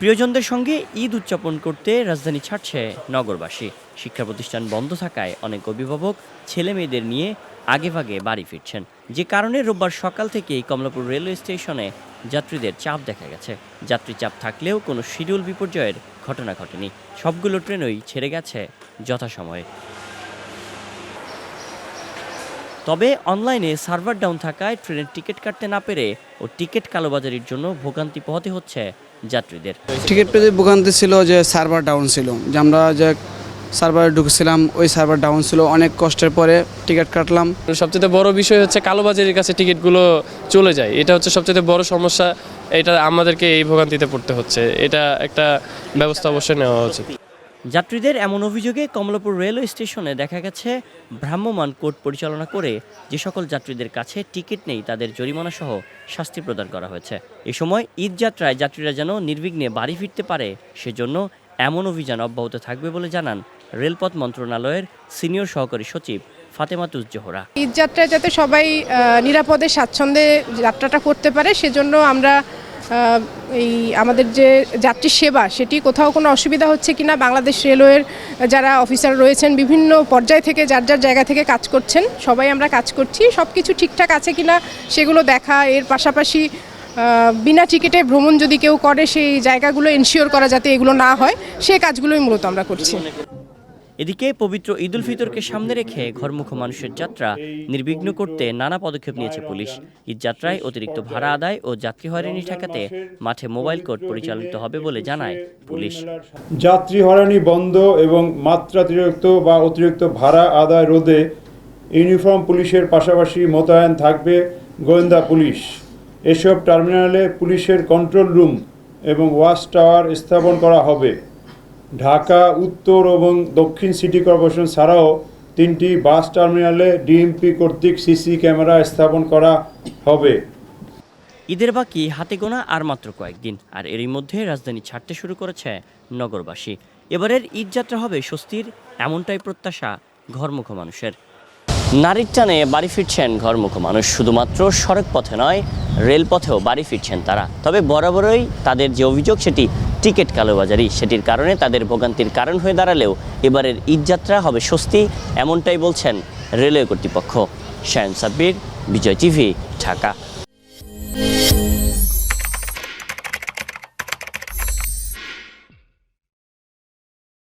প্রিয়জনদের সঙ্গে ঈদ উদযাপন করতে রাজধানী ছাড়ছে নগরবাসী। শিক্ষা প্রতিষ্ঠান বন্ধ থাকায় অনেক অভিভাবক ছেলে মেয়েদের নিয়ে আগেভাগে বাড়ি ফিরছেন, যে কারণে রোববার সকাল থেকেই কমলাপুর রেলওয়ে স্টেশনে যাত্রীদের চাপ দেখা গেছে। যাত্রী চাপ থাকলেও কোনো শিডিউল বিপর্যয়ের ঘটনা ঘটেনি। সবগুলো ট্রেনই ছেড়ে গেছে যথাসময়ে। তবে অনলাইনে সার্ভার ডাউন থাকায় ট্রেনের টিকিট কাটতে না পেরে ও টিকিট কালোবাজারির জন্য ভোগান্তি পোহাতে হচ্ছে যাত্রীদের। টিকিট পেতে ভোগান্তি ছিল যে সার্ভার ডাউন ছিল, যে আমরা যে সার্ভারে ঢুকেছিলাম ওই সার্ভার ডাউন ছিল, অনেক কষ্টের পরে টিকিট কাটলাম। সবচেয়ে বড় বিষয় হচ্ছে কালোবাজারির কাছে টিকিটগুলো চলে যায়, এটা হচ্ছে সবচেয়ে বড় সমস্যা। এটা আমাদেরকে এই ভোগান্তিতে পড়তে হচ্ছে, এটা একটা ব্যবস্থা অবশ্যই নেওয়া উচিত। যাত্রীদের এমন অভিযোগে কমলাপুর রেলওয়ে স্টেশনে দেখা গেছে ভ্রাম্যমাণ কোর্ট পরিচালনা করে যে সকল যাত্রীদের কাছে টিকিট নেই তাদের জরিমানা সহ শাস্তি প্রদান করা হয়েছে। এ সময় ঈদ যাত্রায় যাত্রীরা যেন নির্বিঘ্নে বাড়ি ফিরতে পারে সেজন্য এমন অভিযান অব্যাহত থাকবে বলে জানান রেলপথ মন্ত্রণালয়ের সিনিয়র সহকারী সচিব ফাতেমাতুজ জোহরা। ঈদ যাত্রায় যাতে সবাই নিরাপদে স্বাচ্ছন্দ্যে যাত্রাটা করতে পারে সেজন্য আমরা এই আমাদের যে যাত্রী সেবা সেটি কোথাও কোনো অসুবিধা হচ্ছে কিনা বাংলাদেশ রেলওয়ের যারা অফিসার রয়েছেন বিভিন্ন পর্যায় থেকে যার যার জায়গা থেকে কাজ করছেন, সবাই আমরা কাজ করছি। সব কিছু ঠিকঠাক আছে কিনা সেগুলো দেখা, এর পাশাপাশি বিনা টিকিটে ভ্রমণ যদি কেউ করে সেই জায়গাগুলো এনশিওর করা যাতে এগুলো না হয় সেই কাজগুলোই মূলত আমরা করছি। এদিকে পবিত্র ঈদ উল ফিতরকে সামনে রেখে ঘরমুখো মানুষের যাত্রা নির্বিঘ্ন করতে নানা পদক্ষেপ নিয়েছে পুলিশ। ঈদ যাত্রায় অতিরিক্ত ভাড়া আদায় ও যাত্রী হয়রানি ঠেকাতে মাঠে মোবাইল কোর্ট পরিচালিত হবে বলে জানায় পুলিশ। যাত্রী হয়রানি বন্ধ এবং মাত্রাতিরিক্ত বা অতিরিক্ত ভাড়া আদায় রোধে ইউনিফর্ম পুলিশের পাশাপাশি মোতায়েন থাকবে গোয়েন্দা পুলিশ। এসব টার্মিনালে পুলিশের কন্ট্রোল রুম এবং ওয়াচ টাওয়ার স্থাপন করা হবে। ঢাকা উত্তর এবং দক্ষিণ সিটি কর্পোরেশন ছাড়াও 3টি বাস টার্মিনালে ডিএমপি কর্তৃক সিসি ক্যামেরা স্থাপন করা হবে। ঈদের বাকি হাতে গোনা আর মাত্র কয়েকদিন, আর এরই মধ্যে রাজধানী ছাড়তে শুরু করেছে নগরবাসী। এবারের ঈদ যাত্রা হবে স্বস্তির, এমনটাই প্রত্যাশা ঘরমুখো মানুষের। নারীর টানে বাড়ি ফিরছেন ঘরমুখো মানুষ। শুধুমাত্র সড়ক পথে নয়, রেলপথেও বাড়ি ফিরছেন তারা। তবে বরাবরই তাদের যে অভিযোগ সেটি টিকিট কালোবাজারি, সেটির কারণে তাদের ভোগান্তির কারণ হয়ে দাঁড়ালেও এবারের ঈদযাত্রা হবে স্বস্তি, এমনটাই বলছেন রেলওয়ে কর্তৃপক্ষ। শায়ন সাব্বির, বিজয় টিভি, ঢাকা।